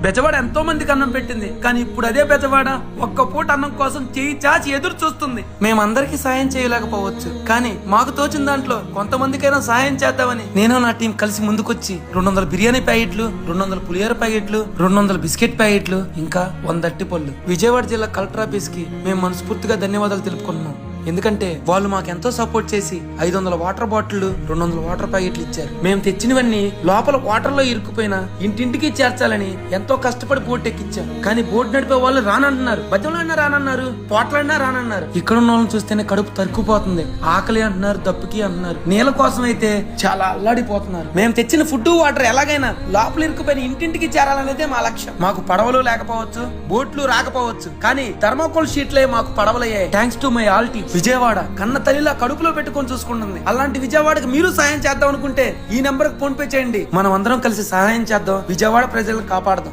బెజవాడ ఎంతో మందికి అన్నం పెట్టింది, కానీ ఇప్పుడు అదే బెజవాడ ఒక్క పూట అన్నం కోసం చేయి చాచి ఎదురు చూస్తుంది. మేమందరికి సాయం చేయలేకపోవచ్చు, కానీ మాకు తోచిన దాంట్లో కొంతమందికైనా సాయం చేద్దామని నేను నా టీం కలిసి ముందుకొచ్చి 200 బిర్యానీ ప్యాకెట్లు, 200 పులిహోర ప్యాకెట్లు, 200 బిస్కెట్ ప్యాకెట్లు, ఇంకా 100 అరటిపళ్ళు విజయవాడ జిల్లా కలెక్టర్ ఆఫీస్ కి మేము మనస్ఫూర్తిగా ధన్యవాదాలు తెలుపుకుంటున్నాం. ఎందుకంటే వాళ్ళు మాకు ఎంతో సపోర్ట్ చేసి 500 వాటర్ బాటిల్, 200 వాటర్ ప్యాకెట్లు ఇచ్చారు. మేము తెచ్చినవన్నీ లోపల వాటర్ లో ఇరుక్కుపోయినా ఇంటింటికి చేర్చాలని ఎంతో కష్టపడి బోట్ ఎక్కించాం. కానీ బోట్ నడిపే వాళ్ళు రానంటున్నారు, బజ్జంలో అయినా రానన్నారు, పోట్లైనా రానన్నారు. ఇక్కడ ఉన్న వాళ్ళని చూస్తేనే కడుపు తరుక్కుపోతుంది. ఆకలి అంటున్నారు, దప్పుకి అంటున్నారు. నీళ్ళ కోసం అయితే చాలా అల్లాడిపోతున్నారు. మేము తెచ్చిన ఫుడ్ వాటర్ ఎలాగైనా లోపల ఇరుక్కుపోయిన ఇంటింటికి చేరాలనేదే మా లక్ష్యం. మాకు పడవలు లేకపోవచ్చు, బోట్లు రాకపోవచ్చు, కానీ థర్మాకోల్ షీట్లే మాకు పడవలయ్యాయి. Thanks to my all team. Vijayawada కన్న తల్లిలా కడుపులో పెట్టుకొని చూసుకుంటుంది. అలాంటి విజయవాడకి మీరు సాయం చేద్దాం అనుకుంటే ఈ నెంబర్ కి ఫోన్ పే చేయండి. మనం అందరం కలిసి సహాయం చేద్దాం, విజయవాడ ప్రజలను కాపాడదాం.